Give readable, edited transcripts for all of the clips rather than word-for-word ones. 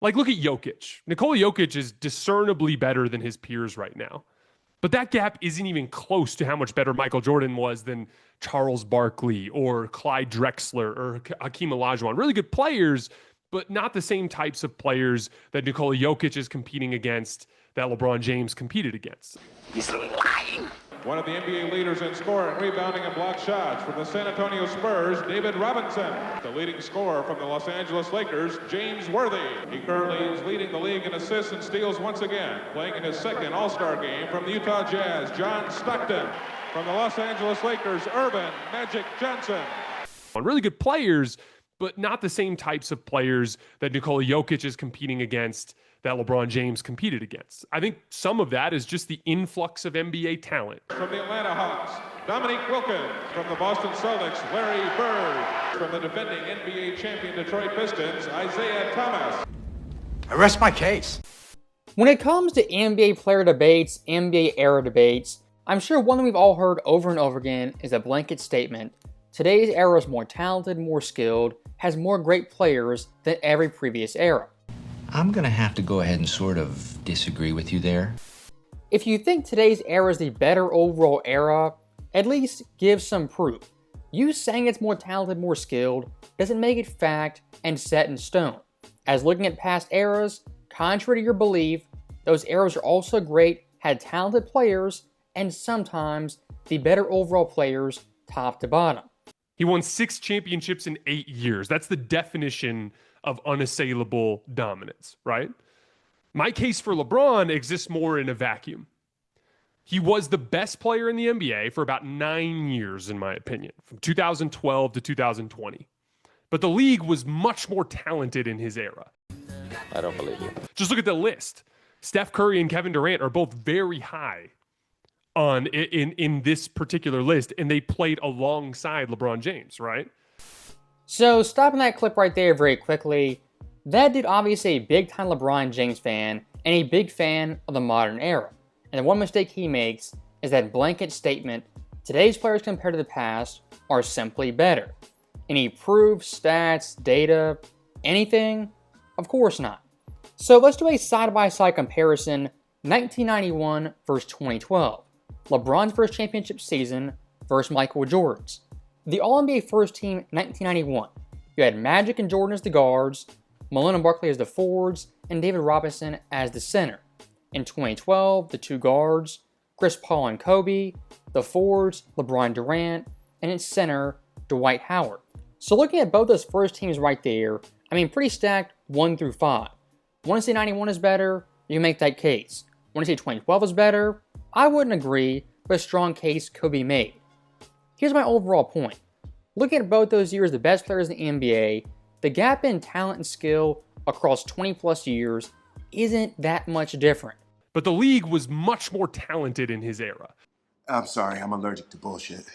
Like, look at Jokic. Nikola Jokic is discernibly better than his peers right now. But that gap isn't even close to how much better Michael Jordan was than Charles Barkley or Clyde Drexler or Hakeem Olajuwon. Really good players, but not the same types of players that Nikola Jokic is competing against, that LeBron James competed against. He's lying. One of the NBA leaders in scoring, rebounding, and block shots from the San Antonio Spurs, David Robinson. The leading scorer from the Los Angeles Lakers, James Worthy. He currently is leading the league in assists and steals once again. Playing in his second All-Star game from the Utah Jazz, John Stockton. From the Los Angeles Lakers, Urban Magic Johnson. Really good players, but not the same types of players that Nikola Jokic is competing against, that LeBron James competed against. I think some of that is just the influx of NBA talent. From the Atlanta Hawks, Dominique Wilkins. From the Boston Celtics, Larry Bird. From the defending NBA champion Detroit Pistons, Isaiah Thomas. I rest my case. When it comes to NBA player debates, NBA era debates, I'm sure one thing we've all heard over and over again is a blanket statement: today's era is more talented, more skilled, has more great players than every previous era. I'm gonna have to go ahead and sort of disagree with you there. If you think today's era is the better overall era, at least give some proof. You saying it's more talented, more skilled, doesn't make it fact and set in stone. As looking at past eras, contrary to your belief, those eras are also great, had talented players, and sometimes the better overall players top to bottom. He won 6 championships in 8 years. That's the definition of unassailable dominance, right? My case for LeBron exists more in a vacuum. He was the best player in the NBA for about 9 years, in my opinion, from 2012 to 2020. But the league was much more talented in his era. I don't believe you. Just look at the list. Steph Curry and Kevin Durant are both very high in this particular list, and they played alongside LeBron James, right? So stopping that clip right there very quickly, that dude obviously a big time LeBron James fan and a big fan of the modern era. And the one mistake he makes is that blanket statement, today's players compared to the past are simply better. Any proof, stats, data, anything? Of course not. So let's do a side-by-side comparison, 1991 versus 2012. LeBron's first championship season versus Michael Jordan's. The All-NBA first team 1991. You had Magic and Jordan as the guards, Malone and Barkley as the forwards, and David Robinson as the center. In 2012, the two guards, Chris Paul and Kobe, the forwards, LeBron Durant, and its center, Dwight Howard. So looking at both those first teams right there, I mean pretty stacked 1 through 5. Want to say 91 is better? You can make that case. Want to say 2012 is better? I wouldn't agree, but a strong case could be made. Here's my overall point. Looking at both those years, the best players in the NBA, the gap in talent and skill across 20 plus years isn't that much different. But the league was much more talented in his era. I'm sorry, I'm allergic to bullshit.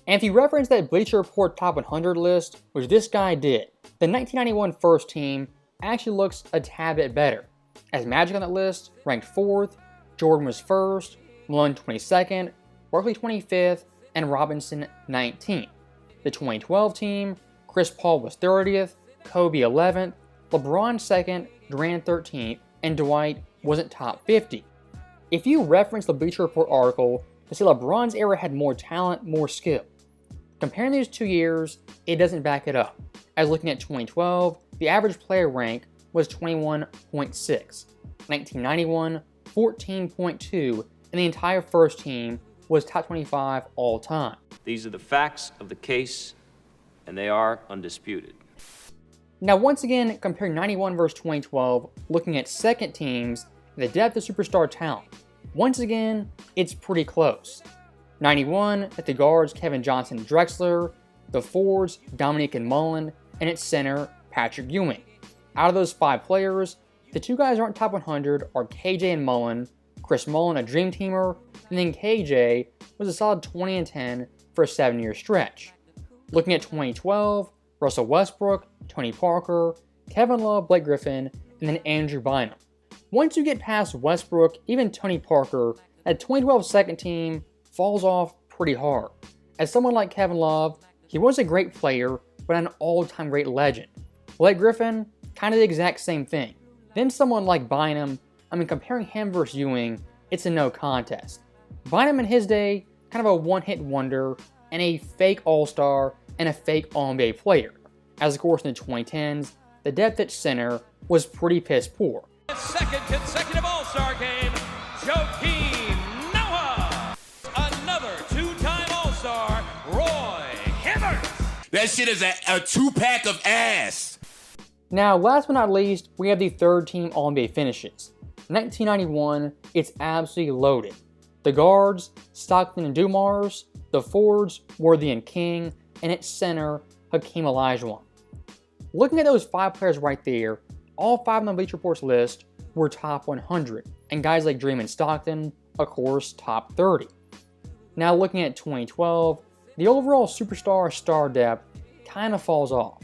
And if you reference that Bleacher Report Top 100 list, which this guy did, the 1991 first team actually looks a tad bit better. As Magic on that list ranked 4th, Jordan was 1st, Malone 22nd, Barkley 25th, and Robinson 19th. The 2012 team, Chris Paul was 30th, Kobe 11th, LeBron 2nd, Durant 13th, and Dwight wasn't top 50. If you reference the Bleacher Report article to say LeBron's era had more talent, more skill, comparing these 2 years, it doesn't back it up. As looking at 2012, the average player rank was 21.6, 1991, 14.2, and the entire first team was top 25 all time. These are the facts of the case, and they are undisputed. Now once again, comparing 91 versus 2012, looking at second teams, the depth of superstar talent. Once again, it's pretty close. 91 at the guards, Kevin Johnson and Drexler, the forwards, Dominique and Mullen, and its center, Patrick Ewing. Out of those 5 players, the 2 guys who aren't top 100 are KJ and Mullen, Chris Mullen a dream teamer, and then KJ was a solid 20 and 10 for a 7-year stretch. Looking at 2012, Russell Westbrook, Tony Parker, Kevin Love, Blake Griffin, and then Andrew Bynum. Once you get past Westbrook, even Tony Parker, that 2012 second team falls off pretty hard. As someone like Kevin Love, he was a great player, but an all-time great legend. Blake Griffin, kind of the exact same thing. Then someone like Bynum, comparing him versus Ewing, it's a no contest. Bynum in his day, kind of a one-hit wonder, and a fake all-star and a fake All-NBA player. As of course in the 2010s, the depth at center was pretty piss poor. Second consecutive All-Star game, Joakim Noah. Another two-time All-Star, Roy Hibbert. That shit is a two-pack of ass. Now, last but not least, we have the third team All-NBA finishes. 1991, it's absolutely loaded. The guards, Stockton and Dumars, the forwards, Worthy and King, and at center, Hakeem Olajuwon. Looking at those 5 players right there, all 5 on the Bleacher Report's list were top 100, and guys like Dream and Stockton, of course, top 30. Now looking at 2012, the overall superstar star depth kind of falls off.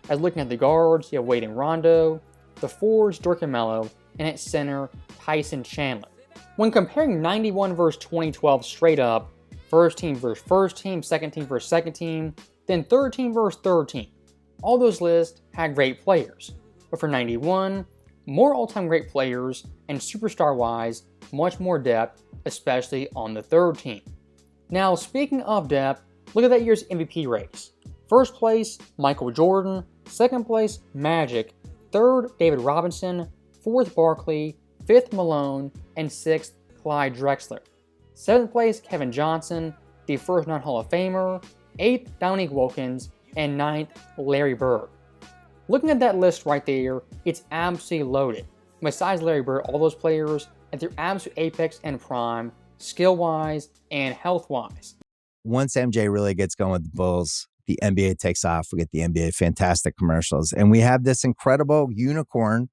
As looking at the guards, you have Wade and Rondo, the forwards, Dirk and Melo, and at center, Tyson Chandler. When comparing 91 versus 2012 straight up, first team versus first team, second team versus second team, then third team versus third team, all those lists had great players. But for 91, more all-time great players, and superstar-wise, much more depth, especially on the third team. Now, speaking of depth, look at that year's MVP race. First place, Michael Jordan. Second place, Magic. Third, David Robinson. Fourth, Barkley. Fifth, Malone. And sixth, Clyde Drexler. Seventh place, Kevin Johnson, the first non-Hall of Famer. Eighth, Dominique Wilkins. And ninth, Larry Bird. Looking at that list right there, it's absolutely loaded. Besides Larry Bird, all those players at their absolute apex and prime, skill-wise and health-wise. Once MJ really gets going with the Bulls, the NBA takes off. We get the NBA fantastic commercials. And we have this incredible unicorn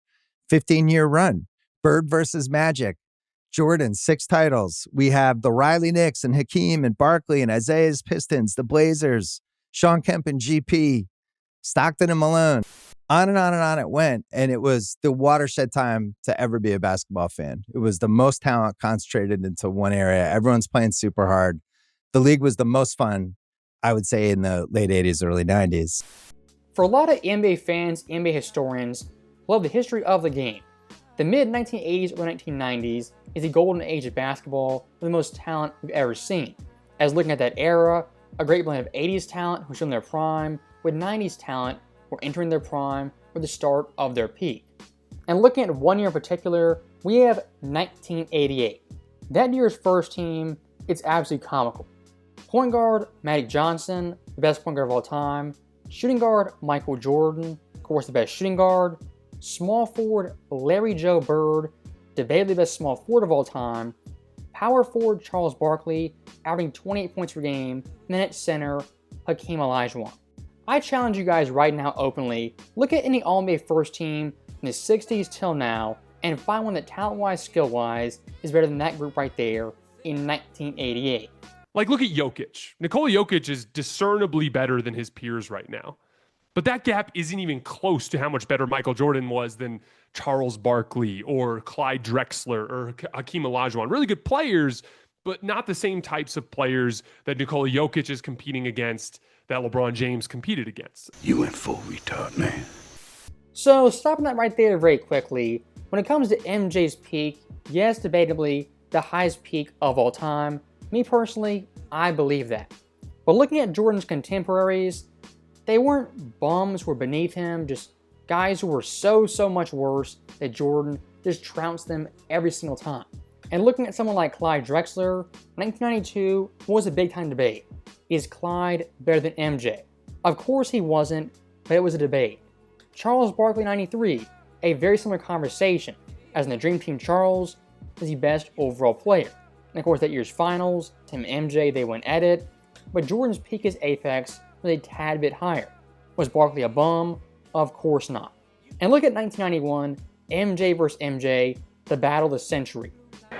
15-year run. Bird versus Magic. Jordan, 6 titles. We have the Riley Knicks and Hakeem and Barkley and Isaiah's Pistons, the Blazers, Sean Kemp and GP, Stockton and Malone. On and on and on it went. And it was the watershed time to ever be a basketball fan. It was the most talent concentrated into one area. Everyone's playing super hard. The league was the most fun, I would say, in the late 80s, early 90s. For a lot of NBA fans, NBA historians love the history of the game. The mid-1980s or 1990s is the golden age of basketball with the most talent we've ever seen. As looking at that era, a great blend of 80s talent who showed in their prime with 90s talent who were entering their prime or the start of their peak. And looking at one year in particular, we have 1988. That year's first team, it's absolutely comical. Point guard, Magic Johnson, the best point guard of all time. Shooting guard, Michael Jordan, of course the best shooting guard. Small forward, Larry Joe Bird, debatably the best small forward of all time. Power forward, Charles Barkley, averaging 28 points per game. And then at center, Hakeem Olajuwon. I challenge you guys right now openly, look at any All-NBA first team from the 60s till now, and find one that talent-wise, skill-wise, is better than that group right there in 1988. Like, look at Jokic. Nikola Jokic is discernibly better than his peers right now. But that gap isn't even close to how much better Michael Jordan was than Charles Barkley or Clyde Drexler or Hakeem Olajuwon. Really good players, but not the same types of players that Nikola Jokic is competing against, that LeBron James competed against. You went full retard, man. So, stopping that right there very quickly, when it comes to MJ's peak, yes, debatably, the highest peak of all time. Me personally, I believe that. But looking at Jordan's contemporaries, they weren't bums who were beneath him, just guys who were so much worse that Jordan just trounced them every single time. And looking at someone like Clyde Drexler, 1992 was a big time debate. Is Clyde better than MJ? Of course he wasn't, but it was a debate. Charles Barkley, 93, a very similar conversation, as in the Dream Team Charles was the best overall player. And of course that year's finals, Tim and MJ, they went at it, but Jordan's peak as apex was a tad bit higher. Was Barkley a bum? Of course not. And look at 1991, MJ versus MJ, the battle of the century.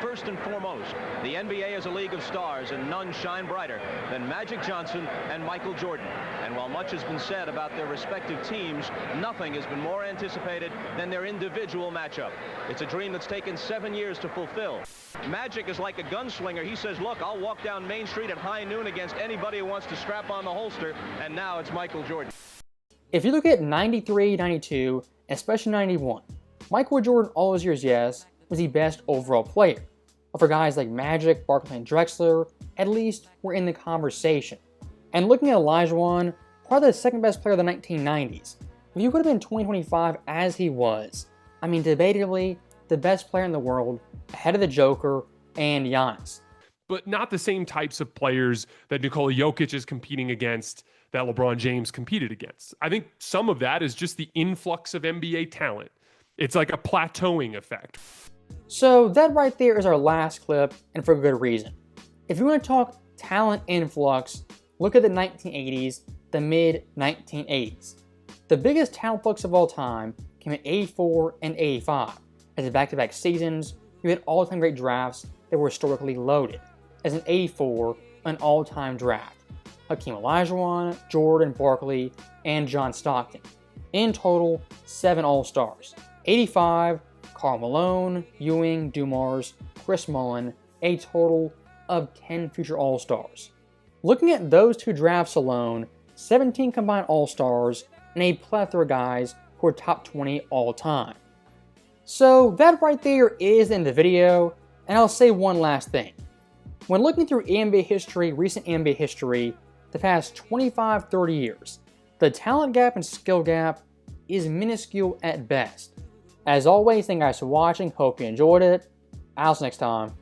First and foremost, the NBA is a league of stars, and none shine brighter than Magic Johnson and Michael Jordan. And while much has been said about their respective teams, nothing has been more anticipated than their individual matchup. It's a dream that's taken 7 years to fulfill. Magic is like a gunslinger. He says, look, I'll walk down Main Street at high noon against anybody who wants to strap on the holster, and now it's Michael Jordan. If you look at 93, 92, and especially 91, Michael Jordan all those years, yes, was the best overall player. But for guys like Magic, Barkley, and Drexler, at least we're in the conversation. And looking at Olajuwon, probably the second best player of the 1990s. If you could have been 2025 as he was, I mean, debatably, the best player in the world, ahead of the Joker and Giannis. But not the same types of players that Nikola Jokic is competing against, that LeBron James competed against. I think some of that is just the influx of NBA talent. It's like a plateauing effect. So that right there is our last clip, and for good reason. If you want to talk talent influx, look at the 1980s, the mid-1980s. The biggest talent flux of all time came in 84 and 85. As in back-to-back seasons, you had all-time great drafts that were historically loaded. As in 84, an all-time draft. Hakeem Olajuwon, Jordan, Barkley, and John Stockton. In total, 7 All-Stars. 85, Karl Malone, Ewing, Dumars, Chris Mullin, a total of 10 future All-Stars. Looking at those 2 drafts alone, 17 combined All-Stars, and a plethora of guys who are top 20 all-time. So that right there is the end of the video, and I'll say one last thing. When looking through NBA history, recent NBA history, the past 25-30 years, the talent gap and skill gap is minuscule at best. As always, thank you guys for watching, hope you enjoyed it. I'll see you next time.